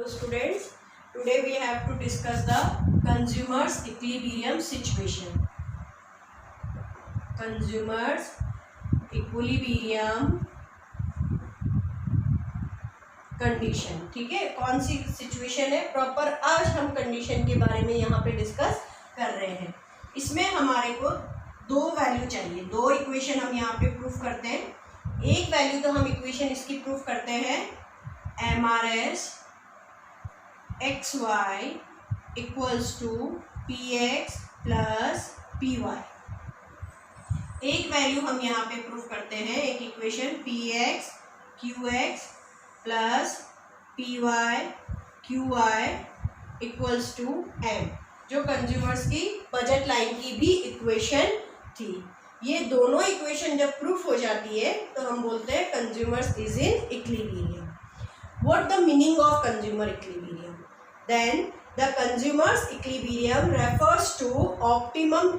students, today we have to discuss the consumer's equilibrium situation. Consumer's equilibrium condition. ठीक है, कौन सी situation है proper, आज हम कंडीशन के बारे में यहाँ पे डिस्कस कर रहे हैं. इसमें हमारे को दो वैल्यू चाहिए, दो इक्वेशन हम यहाँ पे प्रूफ करते हैं. एक वैल्यू तो हम इक्वेशन इसकी प्रूफ करते हैं MRS XY equals to PX plus PY. एक वैल्यू हम यहाँ पे प्रूफ करते हैं, एक equation PX QX plus PY QY equals to M, जो कंज्यूमर्स की बजट लाइन की भी इक्वेशन थी. ये दोनों इक्वेशन जब प्रूफ हो जाती है तो हम बोलते हैं consumers is in equilibrium. What the meaning of consumer equilibrium? Then the consumers equilibrium refers to optimum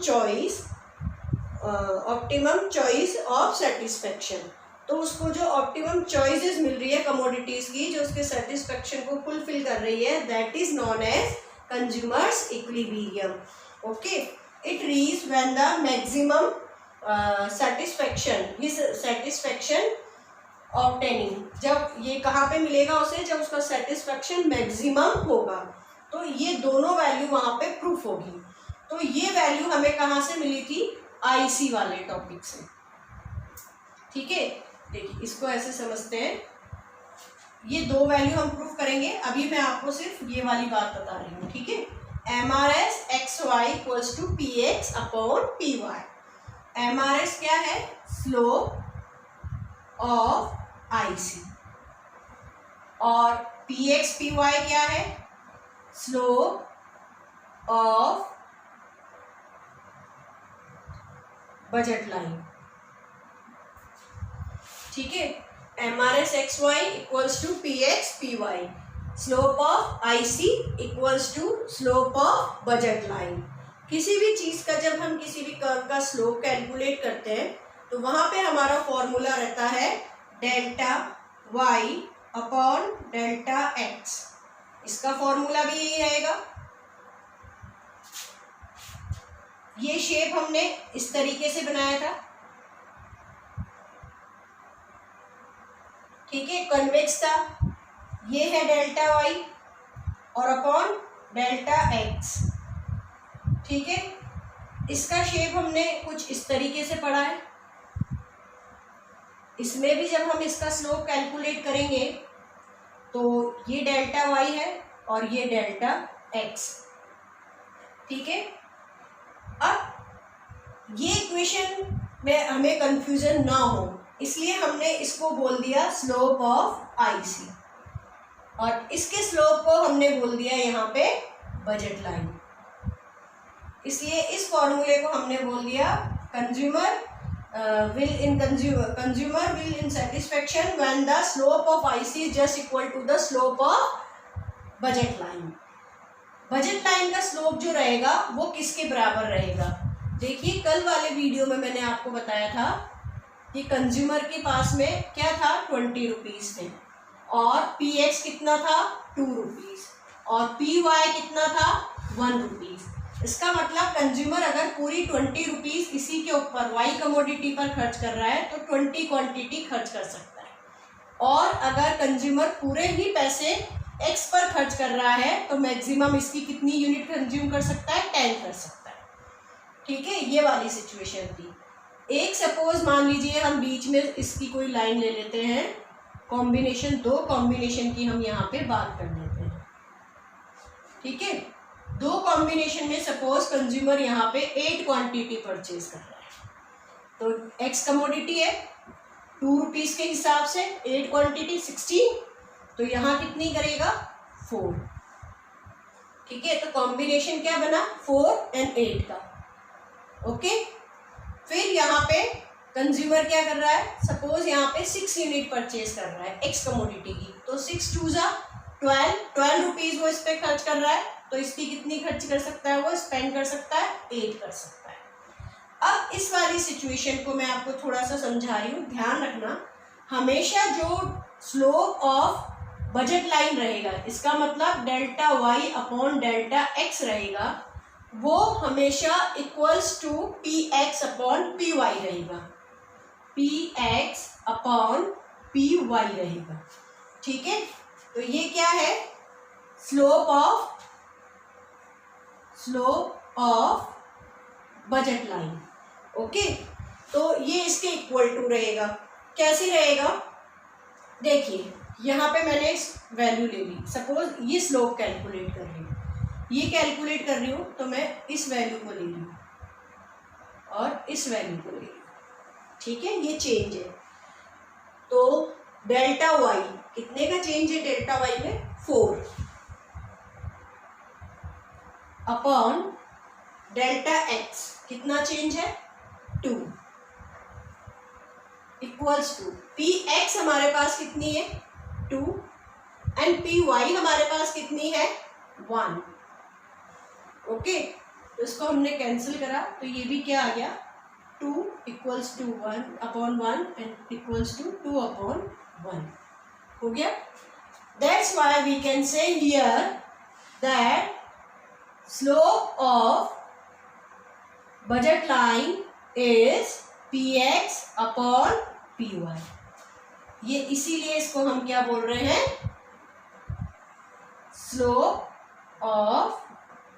choice of satisfaction. तो उसको जो ऑप्टिमम चॉइसेस मिल रही है कमोडिटीज की, जो उसके सेटिस्फेक्शन को फुलफिल कर रही है, that is known as consumers equilibrium. Okay, it reach when the maximum satisfaction obtaining. जब ये कहाँ पे मिलेगा उसे, जब उसका सेटिस्फेक्शन मैक्सिमम होगा. तो ये दोनों वैल्यू वहाँ पे प्रूफ होगी. तो ये वैल्यू हमें कहाँ से मिली थी? आईसी वाले टॉपिक से. ठीक है, देखिए इसको ऐसे समझते हैं. ये दो वैल्यू हम प्रूफ करेंगे. अभी मैं आपको सिर्फ ये वाली बात बता रही हूँ. ठीक है, MRS XY equals to PX upon PY. MRS क्या है? Slope of IC. और PX PY क्या है? Slope of budget line. ठीक है, MRS XY equals to PX PY, slope of IC equals to slope of budget line. किसी भी चीज़ का जब हम किसी भी कर्व का स्लोप कैलकुलेट करते हैं तो वहाँ पे हमारा फॉर्मूला रहता है delta Y upon delta X. इसका फॉर्मूला भी यही रहेगा. ये शेप हमने इस तरीके से बनाया था. ठीक है, कन्वेक्स था. ये है डेल्टा Y और अपॉन डेल्टा X. ठीक है, इसका शेप हमने कुछ इस तरीके से पढ़ा है. इसमें भी जब हम इसका स्लोप कैलकुलेट करेंगे तो ये डेल्टा Y है और ये डेल्टा X. ठीक है, अब ये इक्वेशन में हमें कंफ्यूजन ना हो इसलिए हमने इसको बोल दिया स्लोप ऑफ IC और इसके स्लोप को हमने बोल दिया यहाँ पे बजट लाइन. इसलिए इस फॉर्मूले को हमने बोल दिया consumer will in satisfaction when the slope of IC is just equal to the slope of budget line. Budget line का स्लोप जो रहेगा वो किसके बराबर रहेगा? देखिए, कल वाले वीडियो में मैंने आपको बताया था कि कंज्यूमर के पास में क्या था? 20 रुपीज़ थे और PX कितना था? 2 रुपीज़ और PY कितना था? 1 रुपीज़. इसका मतलब कंज्यूमर अगर पूरी 20 रुपीज़ इसी के ऊपर Y कमोडिटी पर खर्च कर रहा है तो 20 क्वांटिटी खर्च कर सकता है. और अगर कंज्यूमर पूरे ही पैसे X पर खर्च कर रहा है तो मैक्सिमम इसकी कितनी यूनिट कंज्यूम कर सकता है? 10 कर सकता है. ठीक है, ये वाली सिचुएशन थी. एक सपोज मान लीजिए हम बीच में इसकी कोई लाइन ले लेते हैं. कॉम्बिनेशन, दो कॉम्बिनेशन की हम यहाँ पे बात कर लेते हैं. ठीक है, दो कॉम्बिनेशन में सपोज कंज्यूमर यहाँ पे 8 क्वांटिटी परचेज कर रहा है. तो X कमोडिटी है 2 रुपीज़ के हिसाब से 8 क्वांटिटी 16, तो यहाँ कितनी करेगा? 4. ठीक है, तो कॉम्बिनेशन क्या बना? 4 and 8 का. ओके, फिर यहाँ पे कंज्यूमर क्या कर रहा है? सपोज यहाँ पे 6 यूनिट परचेज कर रहा है X कमोडिटी की, तो 6 2 जा 12 रुपीज़ वो इस पर खर्च कर रहा है. तो इसकी कितनी खर्च कर सकता है? वो स्पेंड कर सकता है 8 कर सकता है. अब इस वाली सिचुएशन को मैं आपको थोड़ा सा समझा रही हूँ, ध्यान रखना. हमेशा जो स्लोप ऑफ बजट लाइन रहेगा, इसका मतलब delta Y upon delta X रहेगा, वो हमेशा equals to P X upon P Y रहेगा, P X upon P Y रहेगा। ठीक है, तो ये क्या है, slope of budget line. Okay, तो ये इसके इक्वल टू रहेगा। कैसे रहेगा, देखिए यहाँ पे मैंने इस वैल्यू ले ली, सपोज ये स्लोप कैलकुलेट कर रही हूँ, ये कैलकुलेट कर रही हूँ, तो मैं इस वैल्यू को ले रही हूँ और इस वैल्यू को ले रही हूँ। ठीक है, ये चेंज है। तो डेल्टा वाई कितने का चेंज है, डेल्टा वाई में 4 अपॉन डेल्टा एक्स कितना चेंज है 2 इक्वल्स टू पी एक्स हमारे पास कितनी है 2 एंड पी वाई हमारे पास कितनी है 1। ओके, तो इसको हमने कैंसिल करा, तो ये भी क्या आ गया 2 equals to 1 upon 1 and equals to 2 upon 1 हो गया। That's why we can say here that slope of budget line is px upon py। ये इसीलिए इसको हम क्या बोल रहे हैं, स्लोप ऑफ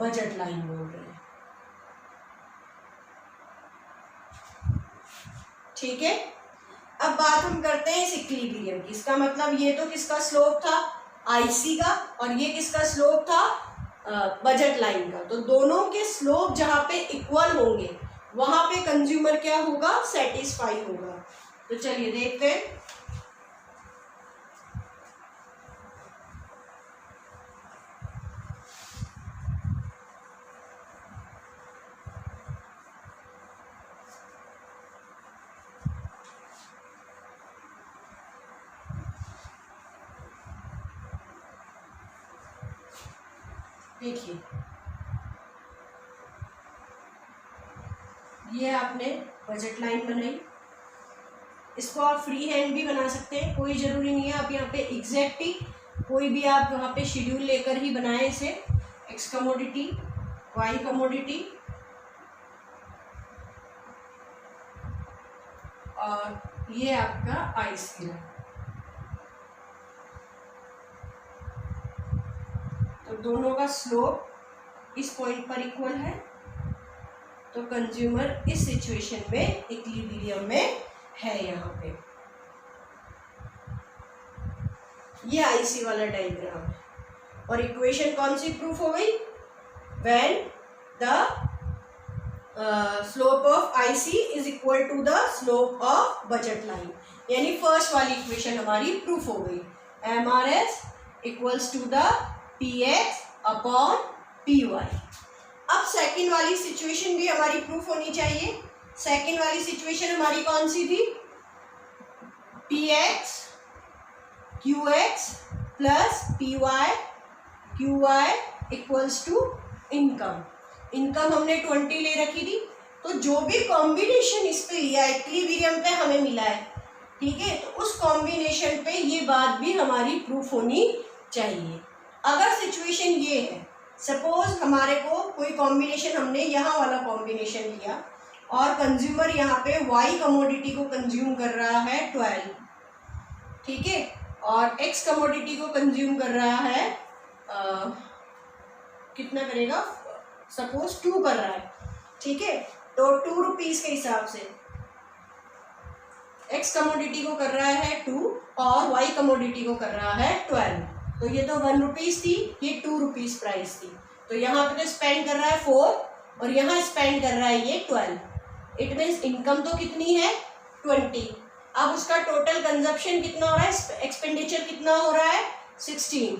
बजट लाइन बोल रहे हैं। ठीक है, अब बात हम करते हैं इस इक्विलिब्रियम की। इसका मतलब ये तो किसका स्लोप था, आईसी का, और ये किसका स्लोप था, बजट लाइन का। तो दोनों के स्लोप जहां पे इक्वल होंगे वहां पे कंज्यूमर क्या होगा, सेटिस्फाई होगा। तो चलिए देखते हैं। देखिए ये आपने बजट लाइन बनाई, इसको आप फ्री हैंड भी बना सकते हैं, कोई ज़रूरी नहीं है आप यहाँ पे एग्जैक्ट ही कोई भी आप वहाँ पे शेड्यूल लेकर ही बनाए इसे। एक्स कमोडिटी, वाई कमोडिटी और ये आपका आई स्किल। तो दोनों का स्लोप इस पॉइंट पर इक्वल है, तो कंज्यूमर इस सिचुएशन में इक्विलिब्रियम में है। यहाँ पे ये आईसी वाला डायग्राम है और इक्वेशन कौन सी प्रूफ हो गई, when the slope of IC is equal to the slope of budget line, यानी फर्स्ट वाली इक्वेशन हमारी प्रूफ हो गई, MRS equals to the PX upon PY. अब सेकंड वाली सिचुएशन भी हमारी प्रूफ होनी चाहिए। सेकंड वाली सिचुएशन हमारी कौन सी थी, px qx plus py qy equals to income. Income हमने 20 ले रखी थी, तो जो भी कॉम्बिनेशन इस पे लिया है इक्विलिब्रियम पे हमें मिला है, ठीक है, तो उस कॉम्बिनेशन पे ये बात भी हमारी प्रूफ होनी चाहिए। अगर सिचुएशन ये है, सपोज हमारे को कोई कॉम्बिनेशन हमने यहाँ वाला कॉम्बिनेशन लिया और कंज्यूमर यहाँ पे वाई कमोडिटी को कंज्यूम कर रहा है 12, ठीक है, और एक्स कमोडिटी को कंज्यूम कर रहा है कितना करेगा, सपोज 2 कर रहा है, ठीक है, तो 2 रुपीज़ के हिसाब से एक्स कमोडिटी को कर रहा है 2 और वाई कमोडिटी को कर रहा है 12। तो ये तो 1 रुपीज़ थी, ये 2 रुपीज़ प्राइस थी, तो यहाँ पे तो स्पेंड कर रहा है 4 और यहाँ स्पेंड कर रहा है ये 12। इट मीन्स इनकम तो कितनी है 20। अब उसका टोटल कंजप्शन कितना हो रहा है, एक्सपेंडिचर कितना हो रहा है 16।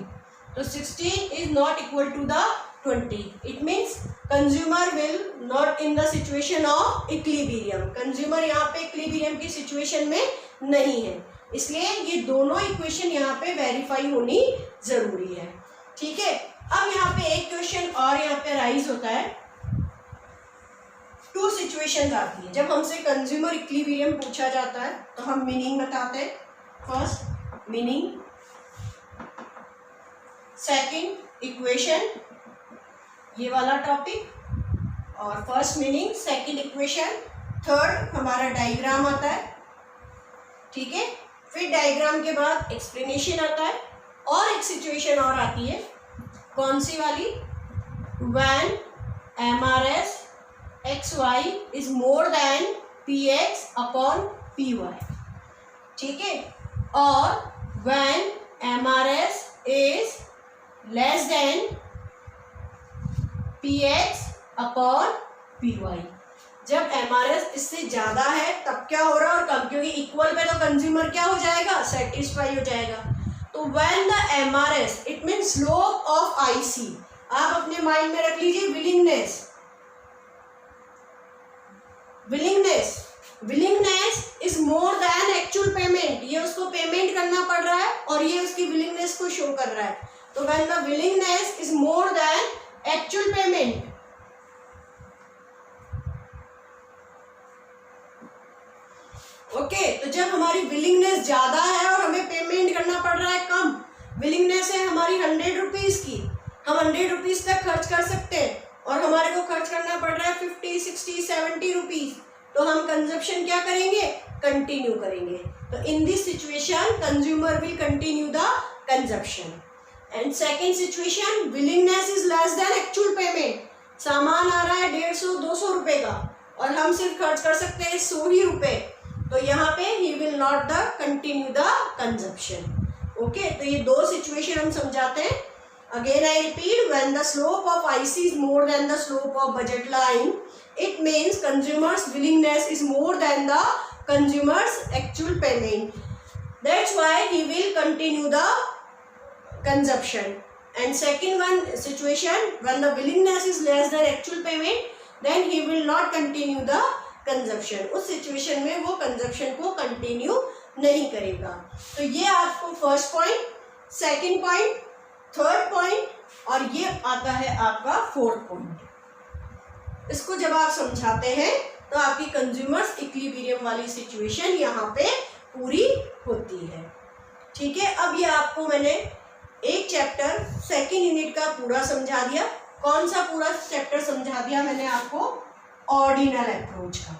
तो 16 is not equal to the 20। It means consumer will not in the situation of equilibrium. Consumer यहाँ पे इक्विलिब्रियम की सिचुएशन में नहीं है, इसलिए ये दोनों इक्वेशन यहाँ पे वेरीफाई होनी जरूरी है। ठीक है, अब यहाँ पे एक क्वेश्चन और यहाँ पे राइज होता है। 2 सिचुएशंस आती है जब हमसे कंज्यूमर इक्विलिब्रियम पूछा जाता है, तो हम मीनिंग बताते हैं। फर्स्ट मीनिंग, सेकंड इक्वेशन, ये वाला टॉपिक, और first meaning, second equation, third हमारा डायग्राम आता है, ठीक है। फिर डायग्राम के बाद एक्सप्लेनेशन आता है, और एक सिचुएशन और आती है, कौन सी वाली, when MRS XY is more than PX upon PY, ठीक है, और when MRS is less than PX upon PY। जब MRS इससे ज्यादा है तब क्या हो रहा है, और कम, क्योंकि इक्वल पे तो कंज्यूमर क्या हो जाएगा, सेटिस्फाई हो जाएगा। तो when the MRS, it mean slope of IC, आप अपने माइंड में रख लीजिए, willingness, willingness is more than actual payment, ये उसको पेमेंट करना पड़ रहा है और ये उसकी विलिंगनेस को शो कर रहा है। तो when the willingness is more than actual payment, okay, तो जब हमारी विलिंगनेस ज्यादा है और हमें पेमेंट करना पड़ रहा है कम, विलिंगनेस है हमारी 100 रुपीज की, हम 100 रुपीज तक खर्च कर सकते हैं और हमारे को खर्च करना पड़ रहा है 50, 60, 70 रुपीज, तो हम कंजप्शन क्या करेंगे, कंटिन्यू करेंगे। तो in this situation consumer will continue the consumption. And second situation, willingness is less than actual payment, सामान आ रहा है 150-200 रुपए का और हम सिर्फ खर्च कर सकते हैं 100 ही रुपए, तो यहाँ पे he will not the continue the consumption, okay. तो ये दो सिचुएशन हम समझाते हैं। Again I repeat, when the slope of IC is more than the slope of budget line, it means consumers' willingness is more than the consumers' actual payment. That's why he will continue the consumption. And second one situation, when the willingness is less than actual payment, then he will not continue the consumption. उस situation में वो consumption को continue नहीं करेगा। तो ये आपको first point, second point, third point, और ये आता है आपका फोर्थ पॉइंट। इसको जब आप समझाते हैं तो आपकी कंज्यूमर्स इक्विलिब्रियम वाली सिचुएशन यहाँ पे पूरी होती है, ठीक है। अब ये आपको मैंने एक चैप्टर सेकंड यूनिट का पूरा समझा दिया। कौन सा पूरा चैप्टर समझा दिया मैंने आपको, ऑर्डिनल अप्रोच का,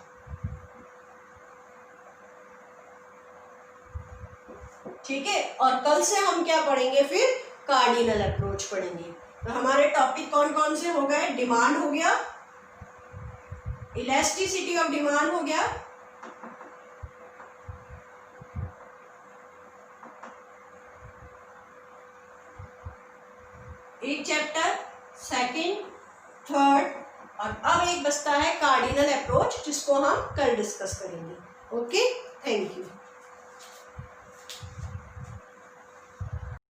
ठीक है। और कल से हम क्या पढ़ेंगे, फिर कार्डिनल अप्रोच पढ़ेंगे। तो हमारे टॉपिक कौन कौन से हो गए, डिमांड हो गया, इलास्टिसिटी ऑफ डिमांड हो गया, एक चैप्टर, सेकंड, थर्ड, और अब एक बचता है कार्डिनल अप्रोच, जिसको हम कल डिस्कस करेंगे। Okay, thank you.